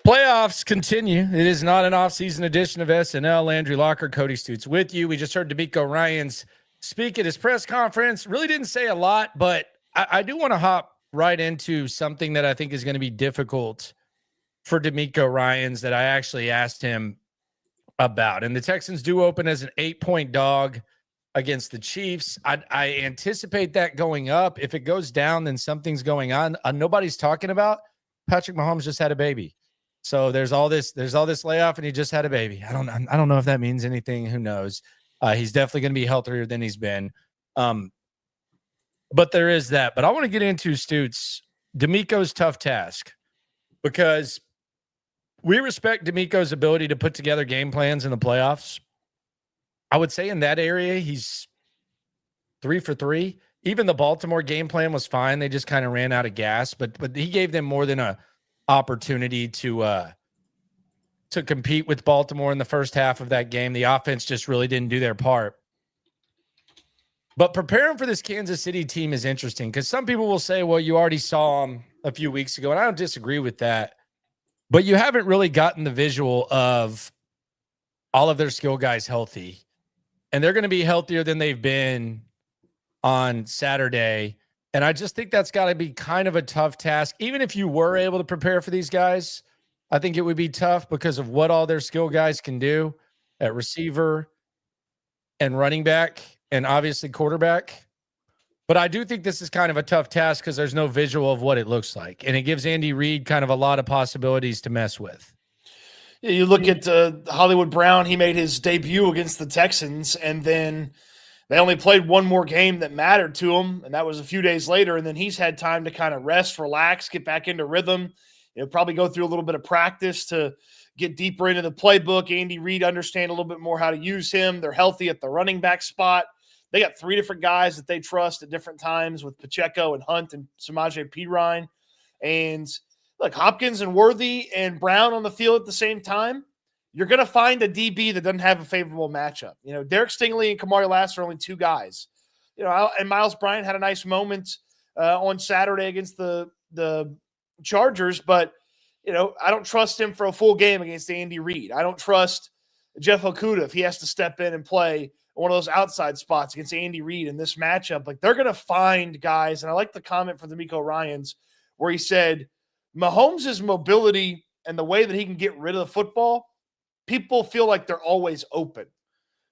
Playoffs continue. It is not an off-season edition of SNL. Landry Locker, Cody Stoots with you. We just heard D'Amico Ryans speak at his press conference. Really didn't say a lot, but I do want to hop right into something that I think is going to be difficult for D'Amico Ryans that I actually asked him about. And the Texans do open as an 8-point dog against the Chiefs. I anticipate that going up. If it goes down, then something's going on. Nobody's talking about Patrick Mahomes just had a baby. So there's all this layoff, and he just had a baby. I don't know if that means anything. Who knows? He's definitely going to be healthier than he's been. But there is that. But I want to get into Stoots, D'Amico's tough task, because we respect D'Amico's ability to put together game plans in the playoffs. I would say in that area, he's 3 for 3. Even the Baltimore game plan was fine. They just kind of ran out of gas, but he gave them more than a opportunity to compete with Baltimore in the first half of that game. The offense just really didn't do their part. But preparing for this Kansas City team is interesting because some people will say, well, you already saw them a few weeks ago, and I don't disagree with that. But you haven't really gotten the visual of all of their skill guys healthy. And they're going to be healthier than they've been on Saturday. And I just think that's got to be kind of a tough task. Even if you were able to prepare for these guys, I think it would be tough because of what all their skill guys can do at receiver and running back and obviously quarterback. But I do think this is kind of a tough task because there's no visual of what it looks like. And it gives Andy Reid kind of a lot of possibilities to mess with. Yeah, you look at Hollywood Brown. He made his debut against the Texans, and then they only played one more game that mattered to him, and that was a few days later. And then he's had time to kind of rest, relax, get back into rhythm. Probably go through a little bit of practice to get deeper into the playbook. Andy Reid understand a little bit more how to use him. They're healthy at the running back spot. They got 3 different guys that they trust at different times with Pacheco and Hunt and Samaje Perine. And look, Hopkins and Worthy and Brown on the field at the same time, you're going to find a DB that doesn't have a favorable matchup. Derek Stingley and Kamari Lass are only 2 guys. And Miles Bryant had a nice moment on Saturday against the Chargers, but, I don't trust him for a full game against Andy Reid. I don't trust Jeff Okudah if he has to step in and play one of those outside spots against Andy Reid in this matchup. Like, they're going to find guys, and I like the comment from D'Amico Ryans where he said, Mahomes' mobility and the way that he can get rid of the football, people feel like they're always open.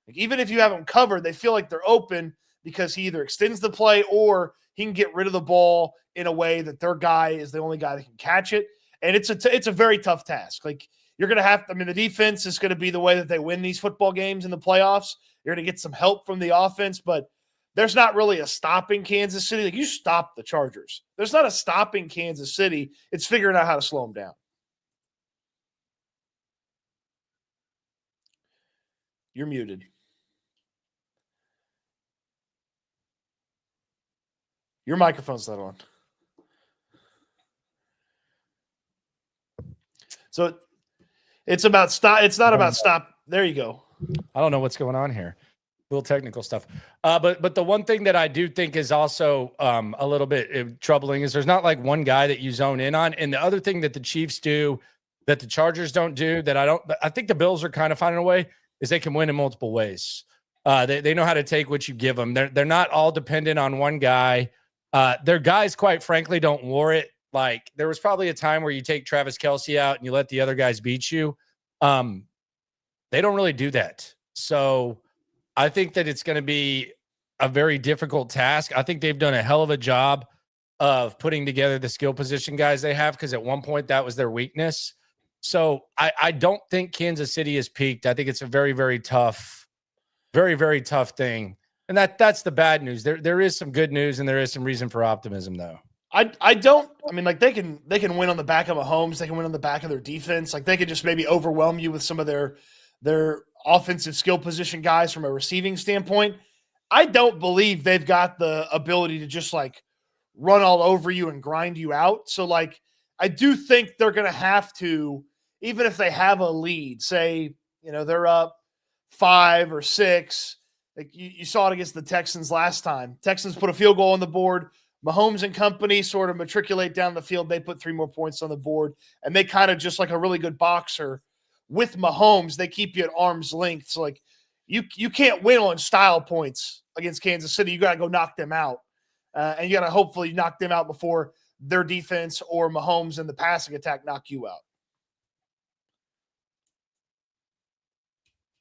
Like, even if you have them covered, they feel like they're open because he either extends the play or he can get rid of the ball in a way that their guy is the only guy that can catch it. And it's a very tough task. Like, you're going to have – the defense is going to be the way that they win these football games in the playoffs. You're going to get some help from the offense, but there's not really a stopping Kansas City. Like, you stop the Chargers. There's not a stopping Kansas City. It's figuring out how to slow them down. You're muted. Your microphone's not on. So it's about stop. It's not about stop. There you go. I don't know what's going on here. A little technical stuff. But the one thing that I do think is also a little bit troubling is there's not like one guy that you zone in on. And the other thing that the Chiefs do that the Chargers don't do that I think the Bills are kind of finding a way is they can win in multiple ways. They know how to take what you give them. They're not all dependent on one guy. Their guys, quite frankly, don't war it. Like, there was probably a time where you take Travis Kelce out and you let the other guys beat you. They don't really do that. So I think that it's going to be a very difficult task. I think they've done a hell of a job of putting together the skill position guys they have, because at one point that was their weakness. So I don't think Kansas City is peaked. I think it's a very, very tough thing. And that's the bad news. There is some good news and there is some reason for optimism, though. They can win on the back of Mahomes. They can win on the back of their defense. Like, they could just maybe overwhelm you with some of their offensive skill position guys from a receiving standpoint. I don't believe they've got the ability to just like run all over you and grind you out. So like, I do think they're going to have to, even if they have a lead, say, they're up 5 or 6. Like you saw it against the Texans last time. Texans put a field goal on the board. Mahomes and company sort of matriculate down the field. They put 3 more points on the board, and they kind of, just like a really good boxer with Mahomes, they keep you at arm's length. So like you can't win on style points against Kansas City. You got to go knock them out, and you got to hopefully knock them out before their defense or Mahomes and the passing attack knock you out.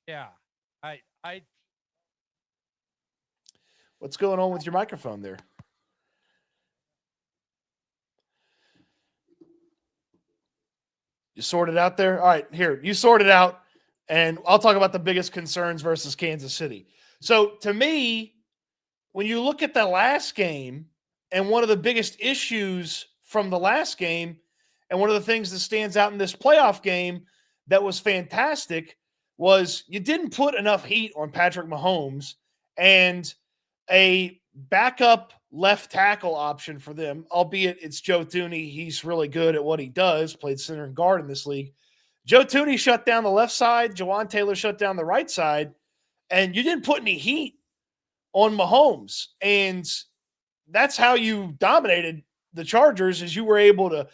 Yeah, I. What's going on with your microphone there? You sorted out there? All right, here. You sorted out, and I'll talk about the biggest concerns versus Kansas City. So to me, when you look at the last game, and one of the biggest issues from the last game, and one of the things that stands out in this playoff game that was fantastic, was you didn't put enough heat on Patrick Mahomes, and a backup left tackle option for them, albeit it's Joe Thuney. He's really good at what he does, played center and guard in this league. Joe Thuney shut down the left side. Jawan Taylor shut down the right side, and you didn't put any heat on Mahomes. And that's how you dominated the Chargers, is you were able to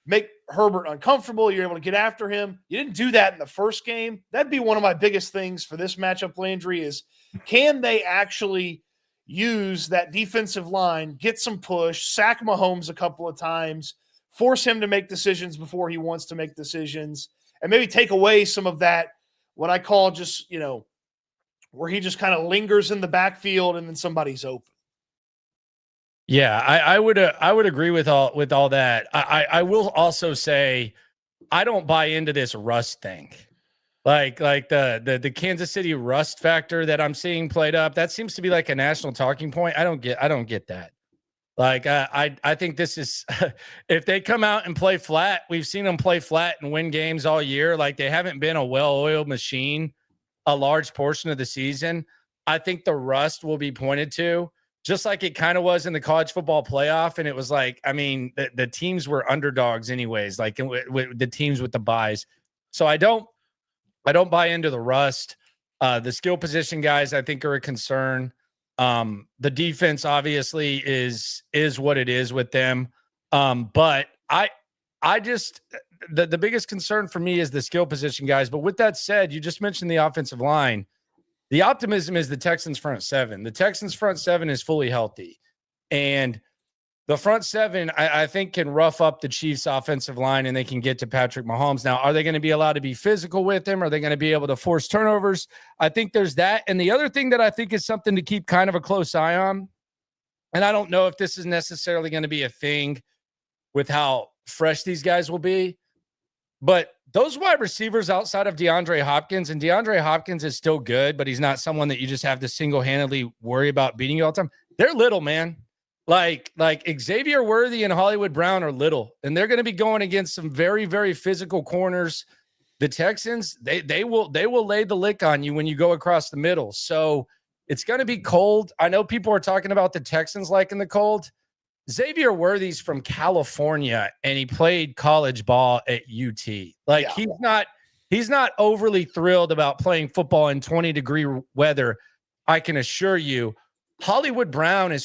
make Herbert uncomfortable. You're able to get after him. You didn't do that in the first game. That'd be one of my biggest things for this matchup, Landry, is can they actually use that defensive line, get some push, sack Mahomes a couple of times, force him to make decisions before he wants to make decisions, and maybe take away some of that, what I call just, where he just kind of lingers in the backfield and then somebody's open. Yeah, I would agree with all that. I will also say I don't buy into this rust thing. Like the Kansas City rust factor that I'm seeing played up, that seems to be like a national talking point. I don't get that. Like I think this is if they come out and play flat, we've seen them play flat and win games all year. Like they haven't been a well-oiled machine a large portion of the season. I think the rust will be pointed to, just like it kind of was in the college football playoff. And it was like, I mean, the teams were underdogs anyways, like the teams with the buys. So I don't buy into the rust. The skill position guys, I think, are a concern. The defense obviously is what it is with them. But I just, the biggest concern for me is the skill position guys. But with that said, you just mentioned the offensive line. The optimism is the Texans front seven. The Texans front seven is fully healthy. And the front seven, I think, can rough up the Chiefs' offensive line and they can get to Patrick Mahomes. Now, are they going to be allowed to be physical with him? Are they going to be able to force turnovers? I think there's that. And the other thing that I think is something to keep kind of a close eye on, and I don't know if this is necessarily going to be a thing with how fresh these guys will be, but those wide receivers outside of DeAndre Hopkins, and DeAndre Hopkins is still good, but he's not someone that you just have to single-handedly worry about beating you all the time. They're little, man. Like Xavier Worthy and Hollywood Brown are little, and they're going to be going against some very, very physical corners. The Texans, they will lay the lick on you when you go across the middle. So it's going to be cold. I know people are talking about the Texans liking the cold. Xavier Worthy's from California, and he played college ball at UT. Like he's not overly thrilled about playing football in 20-degree weather. I can assure you. Hollywood Brown he's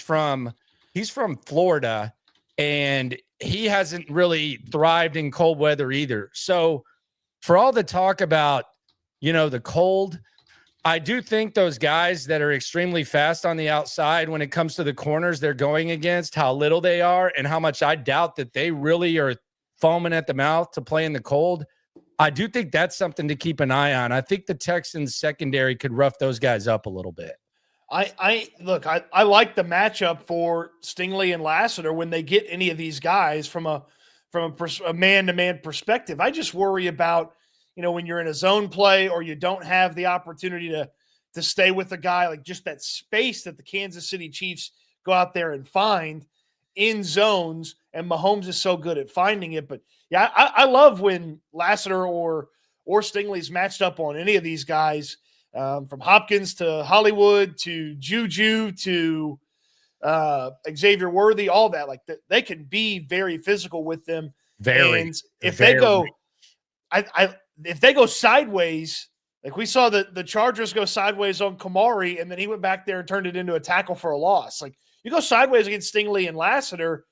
from Florida, and he hasn't really thrived in cold weather either. So for all the talk about, the cold, I do think those guys that are extremely fast on the outside, when it comes to the corners they're going against, how little they are and how much I doubt that they really are foaming at the mouth to play in the cold. I do think that's something to keep an eye on. I think the Texans secondary could rough those guys up a little bit. I like the matchup for Stingley and Lassiter when they get any of these guys from a man-to-man perspective. I just worry about, when you're in a zone play or you don't have the opportunity to stay with a guy, like just that space that the Kansas City Chiefs go out there and find in zones, and Mahomes is so good at finding it. But yeah, I love when Lassiter or Stingley's matched up on any of these guys. From Hopkins to Hollywood to Juju to Xavier Worthy, all that, like they can be very physical with them. And if they go sideways, like we saw the Chargers go sideways on Kamari, and then he went back there and turned it into a tackle for a loss. Like You go sideways against Stingley and Lassiter,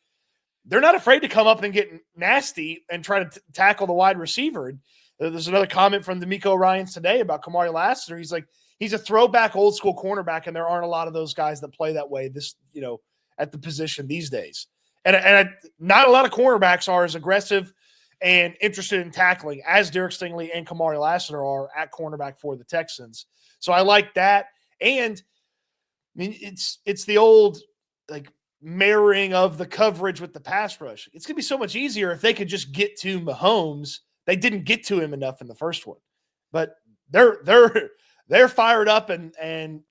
they're not afraid to come up and get nasty and try to tackle the wide receiver. There's another comment from D'Amico Ryans today about Kamari Lassiter. He's like, he's a throwback old school cornerback, and there aren't a lot of those guys that play that way at the position these days. And not a lot of cornerbacks are as aggressive and interested in tackling as Derek Stingley and Kamari Lassiter are at cornerback for the Texans. So I like that. And I mean, it's the old like marrying of the coverage with the pass rush. It's going to be so much easier if they could just get to Mahomes. They didn't get to him enough in the first one, but they're fired up and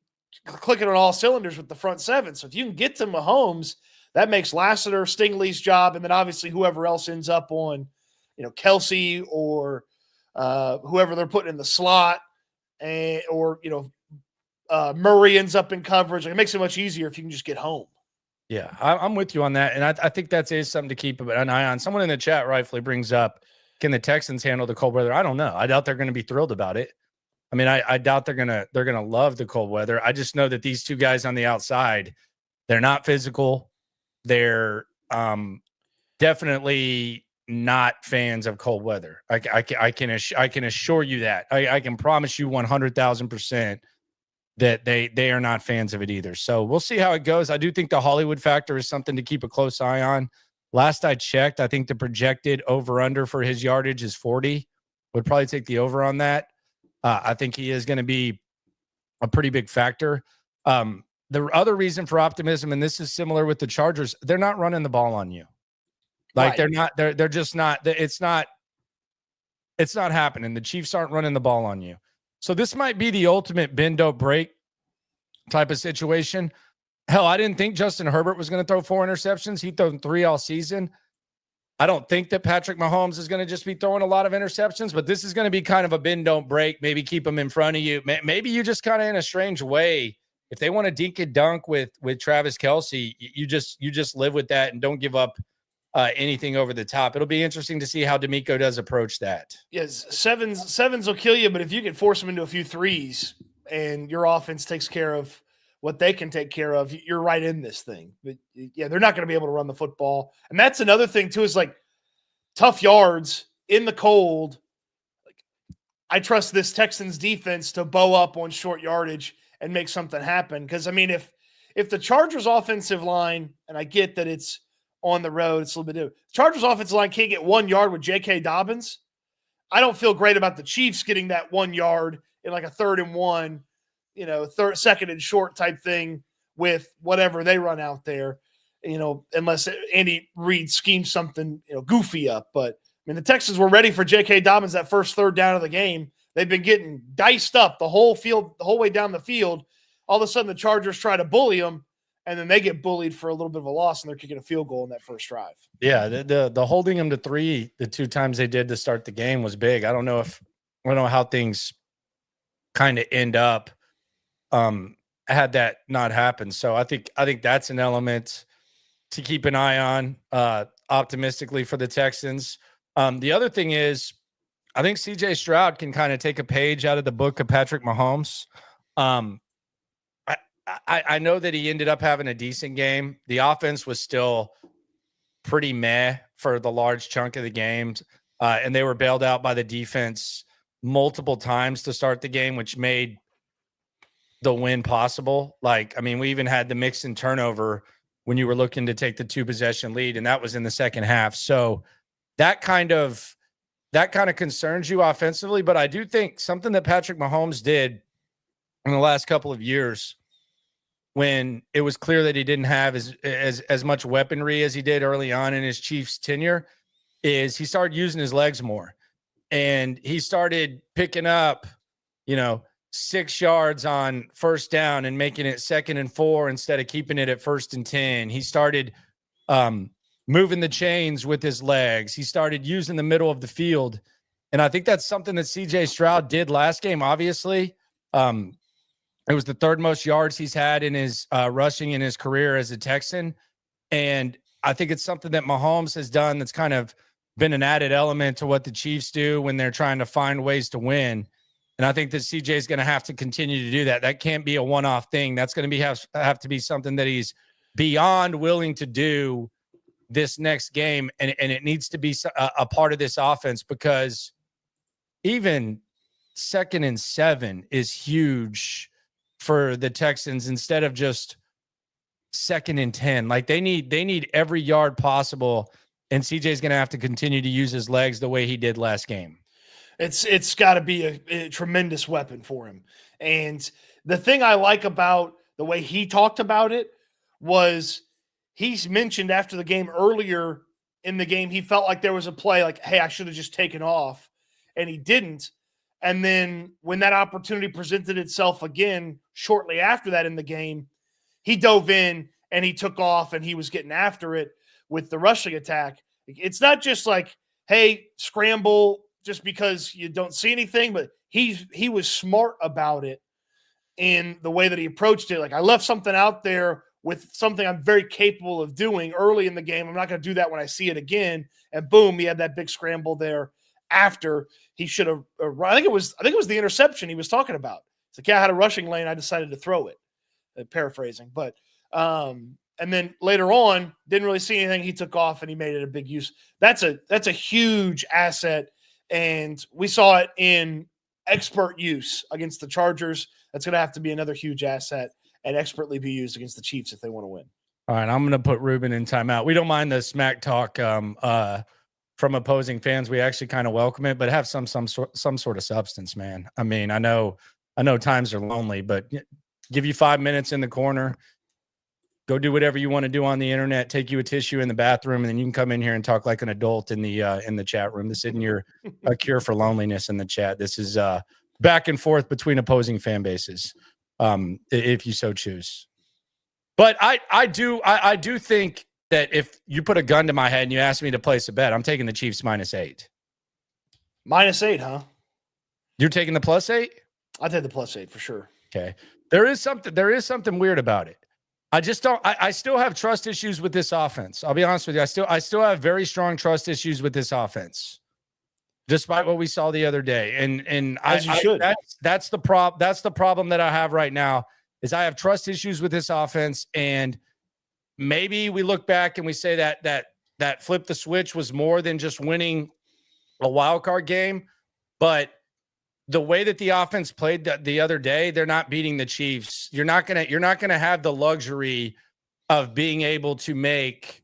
clicking on all cylinders with the front seven. So if you can get to Mahomes, that makes Lassiter, Stingley's job, and then obviously whoever else ends up on, Kelsey or whoever they're putting in the slot, or Murray ends up in coverage. Like, it makes it much easier if you can just get home. Yeah, I'm with you on that, and I think that is something to keep an eye on. Someone in the chat rightfully brings up, can the Texans handle the cold weather? I don't know. I doubt they're going to be thrilled about it. I mean, I doubt they're gonna love the cold weather. I just know that these two guys on the outside, they're not physical. They're definitely not fans of cold weather. I can assure you that. I can promise you 100,000% that they are not fans of it either. So we'll see how it goes. I do think the Hollywood factor is something to keep a close eye on. Last I checked, I think the projected over-under for his yardage is 40. Would probably take the over on that. I think he is going to be a pretty big factor. The other reason for optimism, and this is similar with the Chargers, they're not running the ball on you. Like, right. They're just not, it's not happening. The Chiefs aren't running the ball on you. So this might be the ultimate bend, don't break type of situation. Hell, I didn't think Justin Herbert was going to throw 4 interceptions. He threw 3 all season. I don't think that Patrick Mahomes is going to just be throwing a lot of interceptions, but this is going to be kind of a bend, don't break. Maybe keep him in front of you. Maybe you just kind of, in a strange way, if they want to dink and dunk with Travis Kelce, you just live with that and don't give up anything over the top. It'll be interesting to see how D'Amico does approach that. Yes, sevens will kill you, but if you can force them into a few threes and your offense takes care of what they can take care of, you're right in this thing. But yeah, they're not going to be able to run the football. And that's another thing too, is like tough yards in the cold. Like, I trust this Texans defense to bow up on short yardage and make something happen. Because I mean, if the Chargers offensive line, and I get that it's on the road, it's a little bit different. Chargers offensive line can't get 1 yard with J.K. Dobbins. I don't feel great about the Chiefs getting that 1 yard in like a 3rd and 1, second and short type thing with whatever they run out there, unless Andy Reid schemes something, goofy up. But I mean, the Texans were ready for J.K. Dobbins that first 3rd down of the game. They've been getting diced up the whole way down the field. All of a sudden, the Chargers try to bully them, and then they get bullied for a little bit of a loss, and they're kicking a field goal in that first drive. Yeah, the holding them to 3 the 2 times they did to start the game was big. I don't know how things kind of end up had that not happened. So I think that's an element to keep an eye on optimistically for the Texans. The other thing is, I think CJ Stroud can kind of take a page out of the book of Patrick Mahomes. I know that he ended up having a decent game. The offense was still pretty meh for the large chunk of the games, and they were bailed out by the defense multiple times to start the game, which made the win possible. Like, I mean, we even had the Mixon turnover when you were looking to take the 2-possession lead, and that was in the second half. So that kind of concerns you offensively. But I do think something that Patrick Mahomes did in the last couple of years, when it was clear that he didn't have as much weaponry as he did early on in his Chiefs tenure, is he started using his legs more. And he started picking up, 6 yards on first down and making it 2nd and 4 instead of keeping it at 1st and 10. He started moving the chains with his legs. He started using the middle of the field. And I think that's something that CJ Stroud did last game, obviously. It was the 3rd most yards he's had in his rushing in his career as a Texan. And I think it's something that Mahomes has done that's kind of been an added element to what the Chiefs do when they're trying to find ways to win. And I think that CJ is going to have to continue to do that. That can't be a one-off thing. That's going to have to be something that he's beyond willing to do this next game, and it needs to be a part of this offense, because even 2nd and 7 is huge for the Texans instead of just 2nd and 10. Like they need every yard possible, and CJ's going to have to continue to use his legs the way he did last game. It's got to be a tremendous weapon for him. And the thing I like about the way he talked about it was he's mentioned after the game, earlier in the game, he felt like there was a play like, hey, I should have just taken off, and he didn't. And then when that opportunity presented itself again shortly after that in the game, he dove in and he took off, and he was getting after it with the rushing attack. It's not just like, hey, scramble just because you don't see anything, but he was smart about it in the way that he approached it. Like, I left something out there with something I'm very capable of doing early in the game. I'm not going to do that when I see it again. And boom, he had that big scramble there after he should have. I think it was the interception he was talking about. It's like, yeah, I had a rushing lane, I decided to throw it. Paraphrasing, but and then later on, didn't really see anything. He took off and he made it a big use. That's a huge asset, and we saw it in expert use against the Chargers. That's going to have to be another huge asset and expertly be used against the Chiefs if they want to win. All right, I'm going to put Ruben in timeout. We don't mind the smack talk from opposing fans. We actually kind of welcome it, but have some sort of substance, man. I mean, I know times are lonely, but give you 5 minutes in the corner. Go do whatever you want to do on the internet. Take you a tissue in the bathroom, and then you can come in here and talk like an adult in the chat room. This isn't a cure for loneliness in the chat. This is back and forth between opposing fan bases, if you so choose. But I do think that if you put a gun to my head and you ask me to place a bet, I'm taking the Chiefs -8. -8, huh? You're taking the +8? I'd take the +8 for sure. Okay. There is something weird about it. I just don't. I still have trust issues with this offense. I'll be honest with you. I still have very strong trust issues with this offense, despite what we saw the other day. And that's the problem that I have right now is I have trust issues with this offense. And maybe we look back and we say that flip the switch was more than just winning a wild card game, but the way that the offense played the other day, they're not beating the Chiefs. You're not gonna have the luxury of being able to make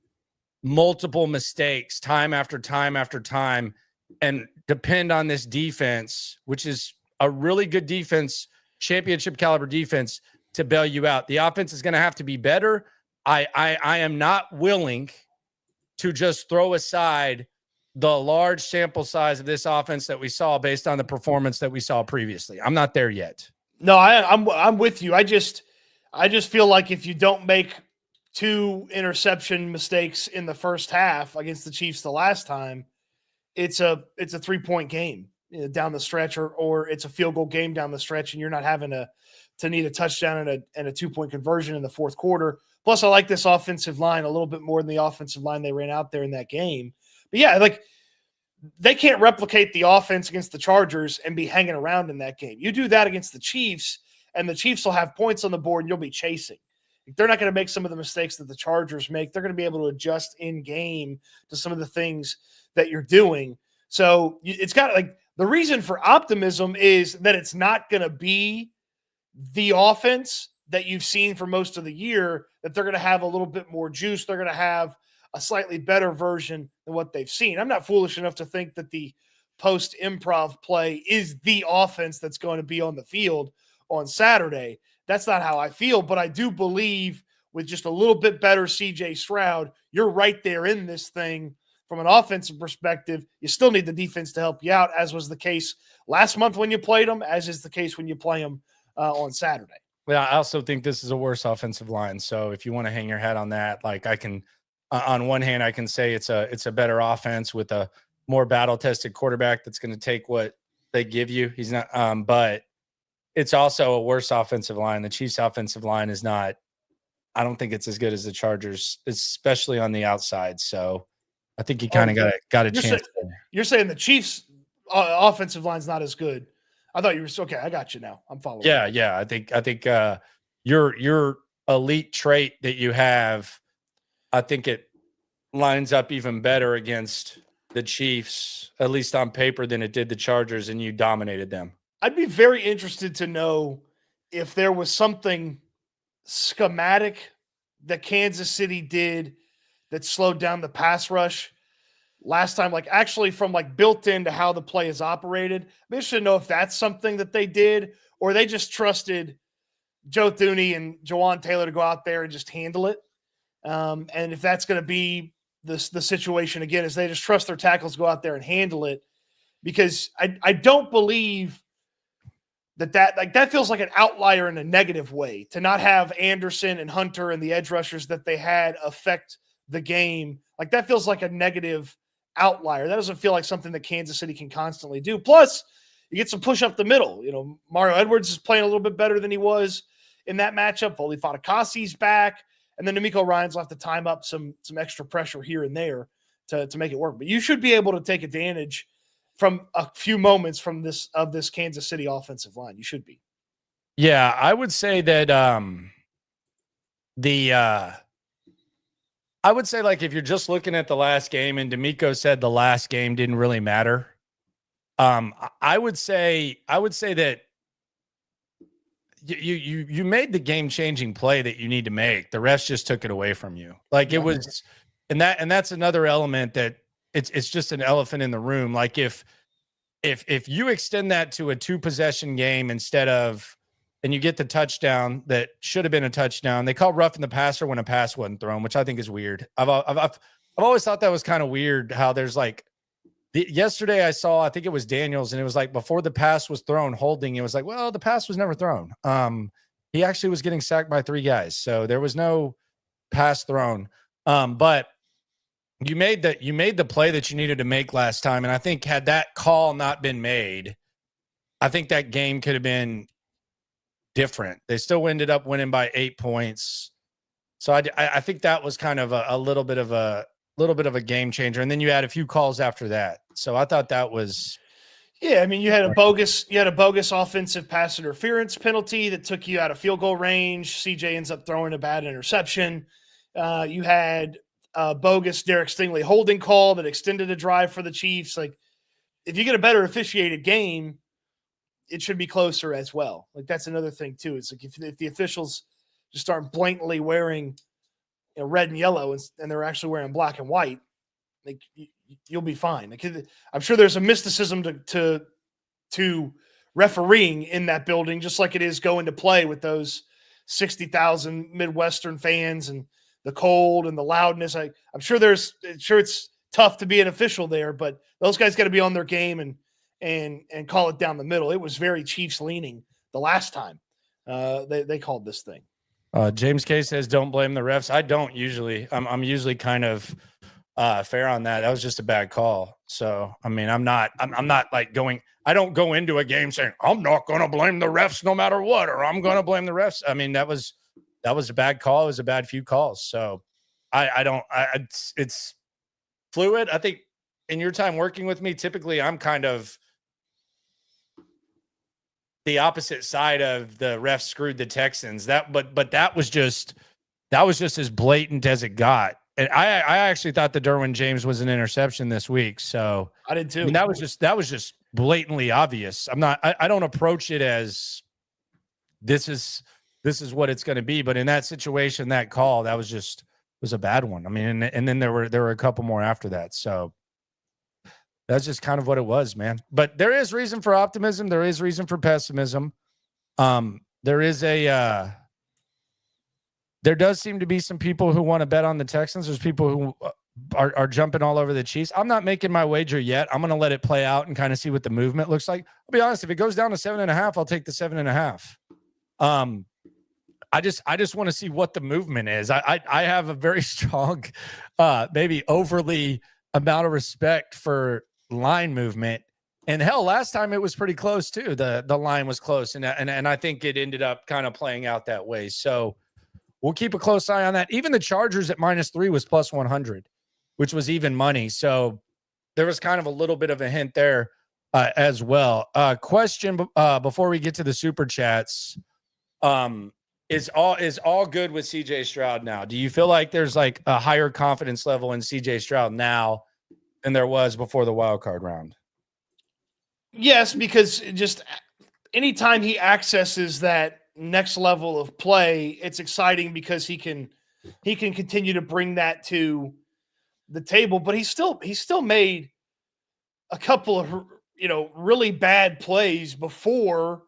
multiple mistakes time after time after time and depend on this defense, which is a really good defense, championship caliber defense, to bail you out. The offense is going to have to be better. I am not willing to just throw aside the large sample size of this offense that we saw based on the performance that we saw previously. I'm not there yet. No, I'm with you. I just feel like if you don't make 2 interception mistakes in the first half against the Chiefs the last time, it's a 3-point game down the stretch, or it's a field goal game down the stretch, and you're not having to need a touchdown and a 2-point conversion in the fourth quarter. Plus, I like this offensive line a little bit more than the offensive line they ran out there in that game. But yeah, like, they can't replicate the offense against the Chargers and be hanging around in that game. You do that against the Chiefs, and the Chiefs will have points on the board, and you'll be chasing. They're not going to make some of the mistakes that the Chargers make. They're going to be able to adjust in game to some of the things that you're doing. So it's got, like, the reason for optimism is that it's not going to be the offense that you've seen for most of the year, that they're going to have a little bit more juice. They're going to have a slightly better version than what they've seen. I'm not foolish enough to think that the post-improv play is the offense that's going to be on the field on Saturday. That's not how I feel, but I do believe with just a little bit better CJ Stroud, you're right there in this thing from an offensive perspective. You still need the defense to help you out, as was the case last month when you played them, as is the case when you play them on Saturday. Yeah, I also think this is a worse offensive line. So if you want to hang your hat on that, like, I can on one hand, I can say it's a better offense with a more battle-tested quarterback that's going to take what they give you. He's not, but it's also a worse offensive line. The Chiefs' offensive line is not. I don't think it's as good as the Chargers, especially on the outside. So I think you kind of got a chance. You're saying the Chiefs' offensive line's not as good. I thought you were okay. I got you now. I'm following. Yeah. I think you're elite trait that you have, I think it lines up even better against the Chiefs, at least on paper, than it did the Chargers, and you dominated them. I'd be very interested to know if there was something schematic that Kansas City did that slowed down the pass rush last time, like actually from like built into how the play is operated. I'm interested to know if that's something that they did, or they just trusted Joe Thuney and Jawan Taylor to go out there and just handle it. And if that's going to be the situation again, is they just trust their tackles to go out there and handle it, because I don't believe that feels like an outlier in a negative way to not have Anderson and Hunter and the edge rushers that they had affect the game. Like that feels like a negative outlier. That doesn't feel like something that Kansas City can constantly do. Plus, you get some push up the middle. You know, Mario Edwards is playing a little bit better than he was in that matchup. Foley Fatukasi's back, and then D'Amico Ryan's left to time up some extra pressure here and there to make it work. But you should be able to take advantage from a few moments from this Kansas City offensive line. You should be. Yeah, I would say that I would say, like, if you're just looking at the last game, and D'Amico said the last game didn't really matter. I would say that you made the game-changing play that you need to make. The refs just took it away from you. Like, it was, and that's another element that it's just an elephant in the room. Like, if you extend that to a 2-possession game instead of, and you get the touchdown that should have been a touchdown, they call roughing the passer when a pass wasn't thrown, which I think is weird. I've always thought that was kind of weird, how there's like, yesterday I saw, I think it was Daniels, and it was like before the pass was thrown, holding. It was like, well, the pass was never thrown. He actually was getting sacked by 3 guys, so there was no pass thrown. But you made the play that you needed to make last time, and I think had that call not been made, I think that game could have been different. They still ended up winning by 8 points. So I think that was kind of a little bit of a game changer. And then you had a few calls after that. So I thought that was, yeah. I mean, you had a bogus offensive pass interference penalty that took you out of field goal range. CJ ends up throwing a bad interception. You had a bogus Derek Stingley holding call that extended a drive for the Chiefs. Like, if you get a better officiated game, it should be closer as well. Like, that's another thing too. It's like if the officials just aren't blatantly wearing, you know, red and yellow, and they're actually wearing black and white, like, you'll be fine. Like, I'm sure there's a mysticism to refereeing in that building, just like it is going to play with those 60,000 Midwestern fans and the cold and the loudness. I'm sure it's tough to be an official there, but those guys got to be on their game and call it down the middle. It was very Chiefs leaning the last time they called this thing. James K says, don't blame the refs. I don't usually. I'm usually kind of fair on that. That was just a bad call. So, I mean, I'm not like I don't go into a game saying I'm not going to blame the refs no matter what, or I'm going to blame the refs. I mean, that was a bad call. It was a bad few calls. So it's fluid. I think in your time working with me, typically I'm kind of the opposite side of the refs screwed the Texans. But that was just as blatant as it got. And I actually thought the Derwin James was an interception this week. So I did too. I mean, that was just blatantly obvious. I don't approach it as this is what it's going to be. But in that situation, that call, that was a bad one. I mean, and then there were a couple more after that. So that's just kind of what it was, man. But there is reason for optimism. There is reason for pessimism. There does seem to be some people who want to bet on the Texans. There's people who are jumping all over the Chiefs. I'm not making my wager yet. I'm going to let it play out and kind of see what the movement looks like. I'll be honest. If it goes down to 7.5, I'll take the 7.5. I just want to see what the movement is. I have a very strong, maybe overly amount of respect for line movement. And hell, last time it was pretty close too. The line was close, and I think it ended up kind of playing out that way. So we'll keep a close eye on that. Even the Chargers at -3 was plus 100, which was even money. So there was kind of a little bit of a hint there as well. Question before we get to the super chats. is all good with CJ Stroud now? Do you feel like there's like a higher confidence level in CJ Stroud now than there was before the wild card round? Yes, because just anytime he accesses that next level of play, it's exciting because he can continue to bring that to the table. But he still made a couple of really bad plays before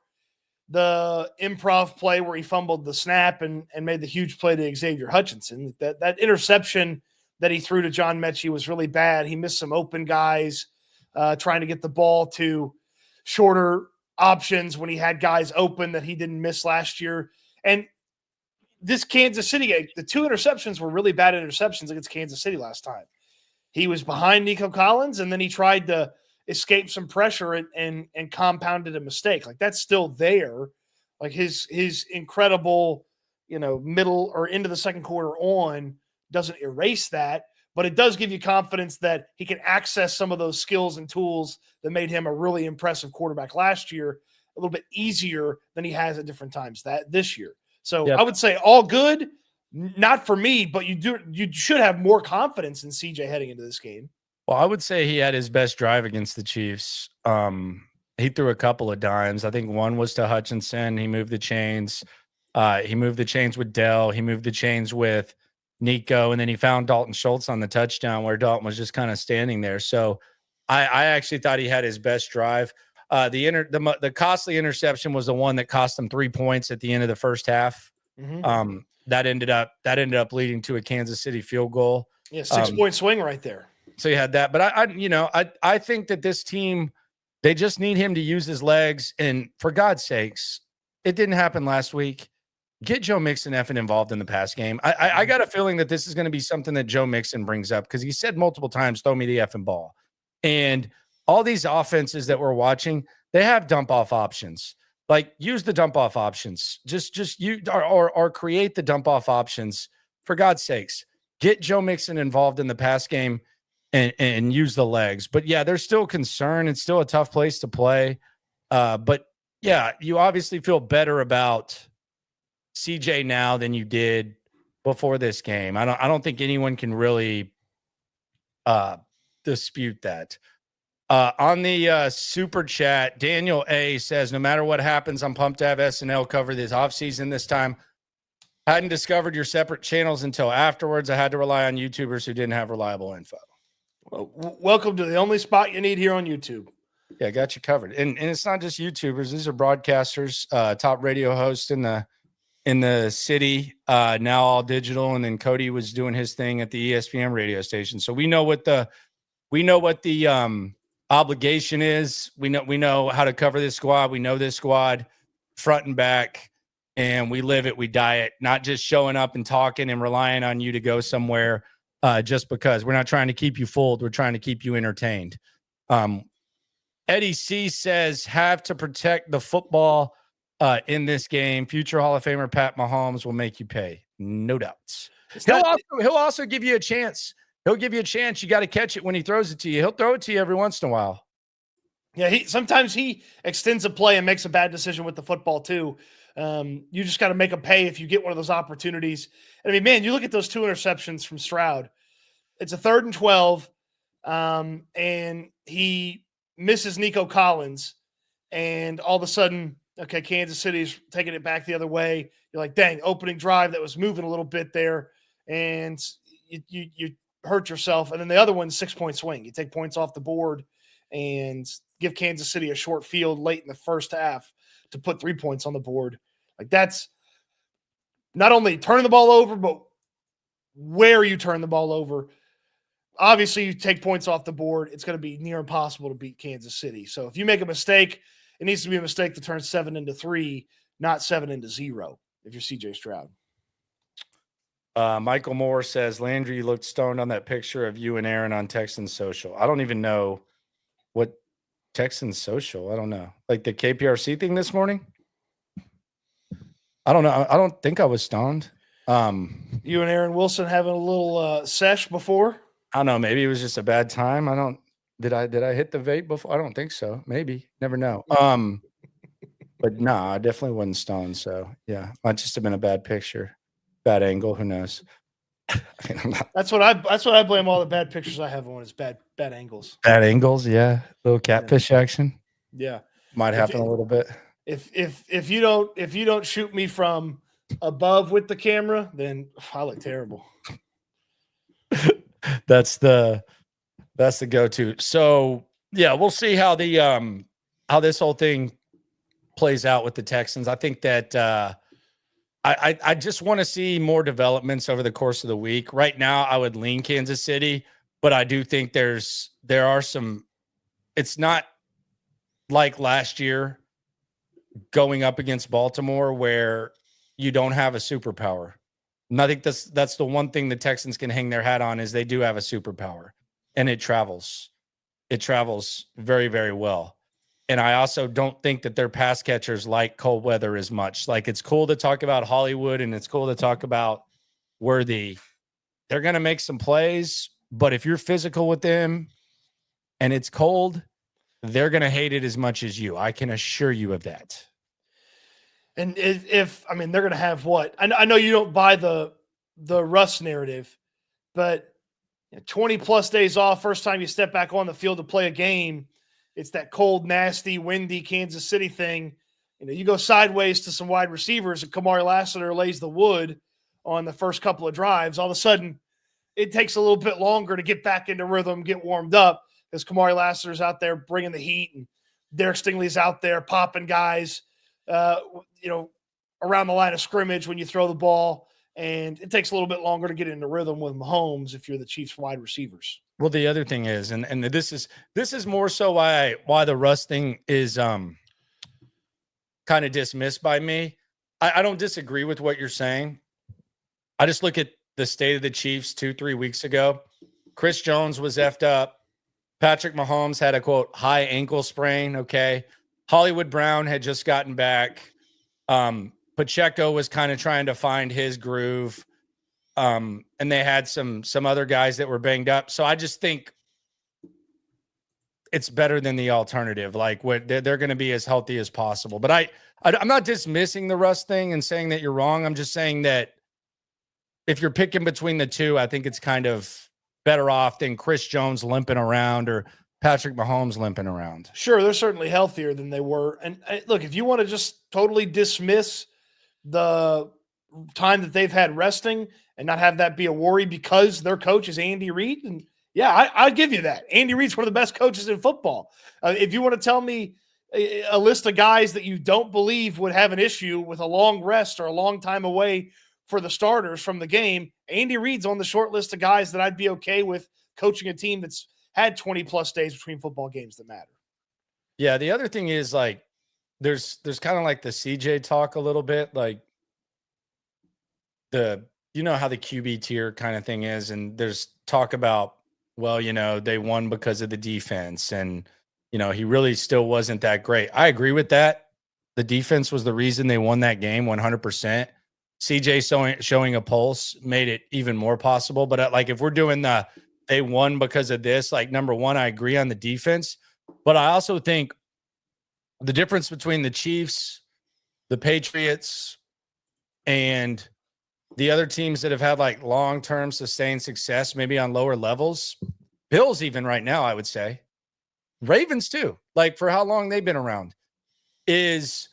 the improv play where he fumbled the snap and made the huge play to Xavier Hutchinson. That interception that he threw to John Mechie was really bad. He missed some open guys trying to get the ball to shorter options when he had guys open that he didn't miss last year. And this Kansas City game, the 2 interceptions were really bad interceptions against Kansas City last time. He was behind Nico Collins, and then he tried to escape some pressure and compounded a mistake. Like, that's still there. Like, his incredible, middle or into the second quarter on doesn't erase that, but it does give you confidence that he can access some of those skills and tools that made him a really impressive quarterback last year a little bit easier than he has at different times this year. So Yep. I would say all good. Not for me, but you should have more confidence in CJ heading into this game. Well, I would say he had his best drive against the Chiefs. He threw a couple of dimes. I think one was to Hutchinson. He moved the chains. He moved the chains with Dell. He moved the chains with Nico, and then he found Dalton Schultz on the touchdown where Dalton was just kind of standing there. So I actually thought he had his best drive. The costly interception was the one that cost him 3 points at the end of the first half. Mm-hmm. That ended up leading to a Kansas City field goal. Yeah, 6-point swing right there. So you had that, but I think that this team, they just need him to use his legs. And for God's sakes, it didn't happen last week. Get Joe Mixon effing involved in the pass game. I got a feeling that this is going to be something that Joe Mixon brings up because he said multiple times, "Throw me the effing ball." And all these offenses that we're watching, they have dump off options. Like, use the dump off options. Just you or create the dump off options. For God's sakes, get Joe Mixon involved in the pass game and use the legs. But yeah, there's still concern. It's still a tough place to play. But yeah, you obviously feel better about CJ now than you did before this game. I don't think anyone can really dispute that. On the super chat, Daniel A says, no matter what happens, I'm pumped to have SNL cover this offseason this time. Hadn't discovered your separate channels until afterwards. I had to rely on YouTubers who didn't have reliable info. Well, welcome to the only spot you need here on YouTube. Yeah, got you covered. And it's not just YouTubers. These are broadcasters, top radio hosts in the city, now all digital. And then Cody was doing his thing at the ESPN radio station. So we know what the obligation is. We know how to cover this squad. We know this squad front and back, and we live it. We die it, not just showing up and talking and relying on you to go somewhere just because. We're not trying to keep you fooled. We're trying to keep you entertained. Eddie C says, have to protect the football in this game. Future Hall of Famer Pat Mahomes will make you pay. No doubts. He'll also give you a chance. He'll give you a chance. You got to catch it when he throws it to you. He'll throw it to you every once in a while. Yeah, sometimes he extends a play and makes a bad decision with the football too. You just got to make a pay if you get one of those opportunities. And I mean, man, you look at those 2 interceptions from Stroud. It's a 3rd and 12, and he misses Nico Collins, and all of a sudden, okay, Kansas City's taking it back the other way. You're like, dang, opening drive that was moving a little bit there, and you hurt yourself. And then the other one's 6-point swing. You take points off the board and give Kansas City a short field late in the first half to put 3 points on the board. Like, that's not only turning the ball over, but where you turn the ball over. Obviously, you take points off the board, it's going to be near impossible to beat Kansas City. So if you make a mistake, it needs to be a mistake to turn 7 into 3, not 7 into 0 if you're CJ Stroud. Michael Moore says, Landry, you looked stoned on that picture of you and Aaron on Texans social. I don't even know what Texans social. I don't know. Like the KPRC thing this morning? I don't know. I don't think I was stoned. You and Aaron Wilson having a little sesh before? I don't know. Maybe it was just a bad time. Did I hit the vape before? I don't think so. Maybe. Never know. But no, I definitely wasn't stoned. So yeah, might just have been a bad picture, bad angle. Who knows? I mean, I'm not That's what I blame all the bad pictures I have on is bad angles. bad angles. Yeah, little catfish action Yeah. might happen a little bit. If you don't shoot me from above with the camera, then I look terrible. That's the go-to. So yeah, we'll see how this whole thing plays out with the Texans. I think that I just want to see more developments over the course of the week. Right now, I would lean Kansas City, but I do think there are some. It's not like last year going up against Baltimore where you don't have a superpower. And I think that's the one thing the Texans can hang their hat on is they do have a superpower, and it travels. It travels very, very well. And I also don't think that their pass catchers like cold weather as much. Like, it's cool to talk about Hollywood and it's cool to talk about Worthy. They're going to make some plays, but if you're physical with them and it's cold, they're going to hate it as much as you. I can assure you of that. And if I mean, they're going to have what? I know you don't buy the Russ narrative, but 20 plus days off, first time you step back on the field to play a game, it's that cold, nasty, windy Kansas City thing. You go sideways to some wide receivers and Kamari Lassiter lays the wood on the first couple of drives. All of a sudden, it takes a little bit longer to get back into rhythm, get warmed up, because Kamari Lassiter's out there bringing the heat and Derek Stingley's out there popping guys, around the line of scrimmage when you throw the ball. And it takes a little bit longer to get into rhythm with Mahomes if you're the Chiefs wide receivers. Well, the other thing is, and this is more so why the Russ thing is kind of dismissed by me. I don't disagree with what you're saying. I just look at the state of the Chiefs 2-3 weeks ago. Chris Jones was effed up. Patrick Mahomes had a quote high ankle sprain. Okay, Hollywood Brown had just gotten back. Pacheco was kind of trying to find his groove. And they had some other guys that were banged up. So I just think it's better than the alternative. Like, what they're going to be as healthy as possible. But I'm not dismissing the Russ thing and saying that you're wrong. I'm just saying that if you're picking between the two, I think it's kind of better off than Chris Jones limping around or Patrick Mahomes limping around. Sure, they're certainly healthier than they were. And look, if you want to just totally dismiss the time that they've had resting and not have that be a worry because their coach is Andy Reid, and yeah, I'll give you that. Andy Reid's one of the best coaches in football. If you want to tell me a list of guys that you don't believe would have an issue with a long rest or a long time away for the starters from the game, Andy Reid's on the short list of guys that I'd be okay with coaching a team that's had 20-plus days between football games that matter. Yeah, the other thing is, like, there's kind of like the CJ talk a little bit, like how the QB tier kind of thing is, and there's talk about, well, they won because of the defense, and he really still wasn't that great. I agree with that. The defense was the reason they won that game 100%. CJ showing a pulse made it even more possible. But like, if we're doing they won because of this, like, number one, I agree on the defense, but I also think the difference between the Chiefs, the Patriots, and the other teams that have had like long-term sustained success, maybe on lower levels, Bills even right now, I would say, Ravens too, like for how long they've been around, is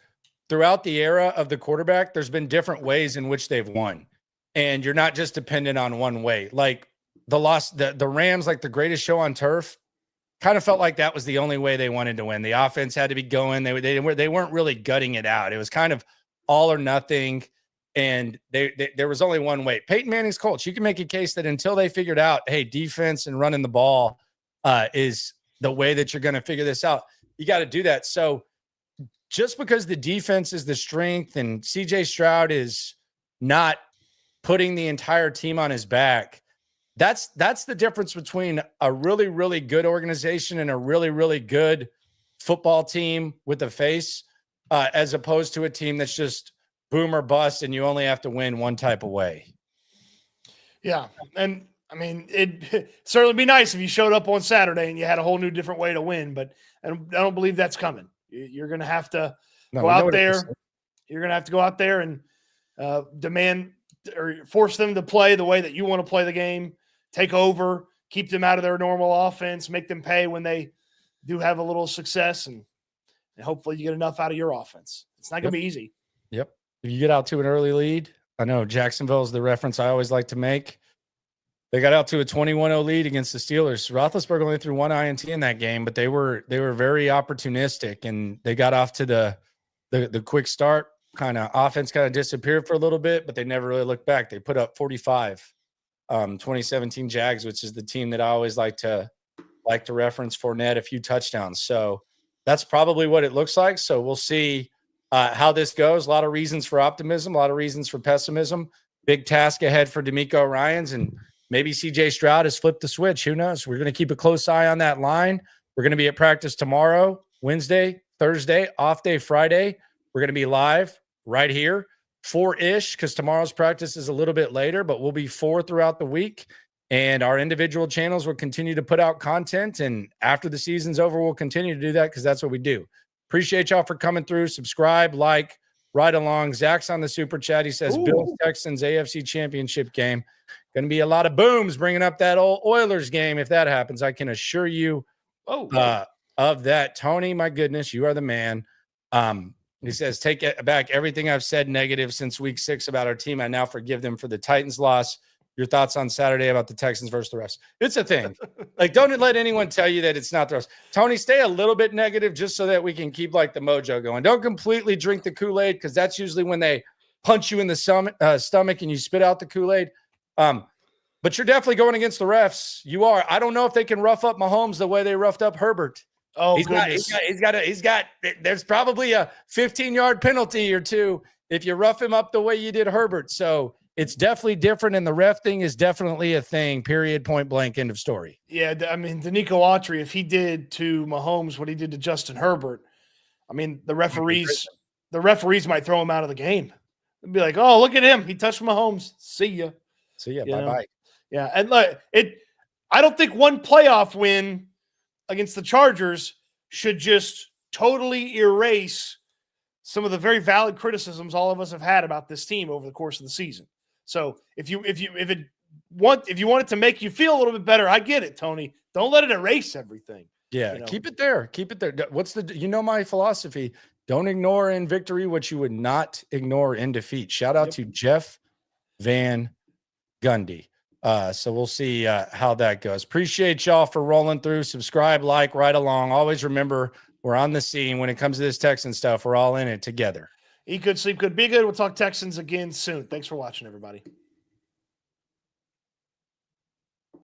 throughout the era of the quarterback, there's been different ways in which they've won. And you're not just dependent on one way. Like the Rams, like the greatest show on turf, kind of felt like that was the only way they wanted to win. The offense had to be going. They weren't really gutting it out. It was kind of all or nothing. And there was only one way. Peyton Manning's Colts, you can make a case that until they figured out, hey, defense and running the ball is the way that you're going to figure this out. You got to do that. So just because the defense is the strength and CJ Stroud is not putting the entire team on his back, that's the difference between a really, really good organization and a really, really good football team with a face, as opposed to a team that's just boom or bust and you only have to win one type of way. Yeah. And I mean, it'd certainly be nice if you showed up on Saturday and you had a whole new different way to win, but I don't believe that's coming. You're going to have to No, Go we know out what it there. is. You're going to have to go out there and demand or force them to play the way that you want to play the game, take over, keep them out of their normal offense, make them pay when they do have a little success, and hopefully you get enough out of your offense. It's not going to be easy. Yep. If you get out to an early lead, I know Jacksonville is the reference I always like to make. They got out to a 21-0 lead against the Steelers. Roethlisberger only threw one INT in that game, but they were very opportunistic, and they got off to the quick start. Kind of offense kind of disappeared for a little bit, but they never really looked back. They put up 45. 2017 Jags, which is the team that I always like to reference. Fournette, a few touchdowns. So that's probably what it looks like. So we'll see how this goes. A lot of reasons for optimism, a lot of reasons for pessimism. Big task ahead for D'Amico Ryans, and maybe CJ Stroud has flipped the switch. Who knows? We're going to keep a close eye on that line. We're going to be at practice tomorrow, Wednesday, Thursday, off day Friday. We're going to be live right here, 4-ish, because tomorrow's practice is a little bit later, but we'll be 4 throughout the week. And our individual channels will continue to put out content. And after the season's over, we'll continue to do that because that's what we do. Appreciate y'all for coming through. Subscribe, like, right along. Zach's on the super chat. He says, Bills Texans AFC Championship game. Going to be a lot of booms bringing up that old Oilers game if that happens. I can assure you of that. Tony, my goodness, you are the man. He says, take it back everything I've said negative since week 6 about our team. I now forgive them for the Titans loss. Your thoughts on Saturday about the Texans versus the refs? It's a thing. Like, don't let anyone tell you that it's not the refs. Tony, stay a little bit negative just so that we can keep like the mojo going. Don't completely drink the Kool-Aid, because that's usually when they punch you in the stomach and you spit out the Kool-Aid. But you're definitely going against the refs. You are. I don't know if they can rough up Mahomes the way they roughed up Herbert. Oh, goodness. There's probably a 15-yard penalty or two if you rough him up the way you did Herbert. So it's definitely different, and the ref thing is definitely a thing, period, point blank, end of story. Yeah, I mean, Danico Autry, if he did to Mahomes what he did to Justin Herbert, I mean, the referees might throw him out of the game. They'd be like, oh, look at him. He touched Mahomes. See ya. Bye-bye. Yeah, and I don't think one playoff win against the Chargers should just totally erase some of the very valid criticisms all of us have had about this team over the course of the season. So if you want it to make you feel a little bit better, I get it, Tony. Don't let it erase everything. Yeah, keep it there. Keep it there. What's my philosophy? Don't ignore in victory what you would not ignore in defeat. Shout out to Jeff Van Gundy. So we'll see how that goes. Appreciate y'all for rolling through. Subscribe, like, right along. Always remember, we're on the scene when it comes to this Texan stuff. We're all in it together. Eat good, sleep good, be good. We'll talk Texans again soon. Thanks for watching, everybody.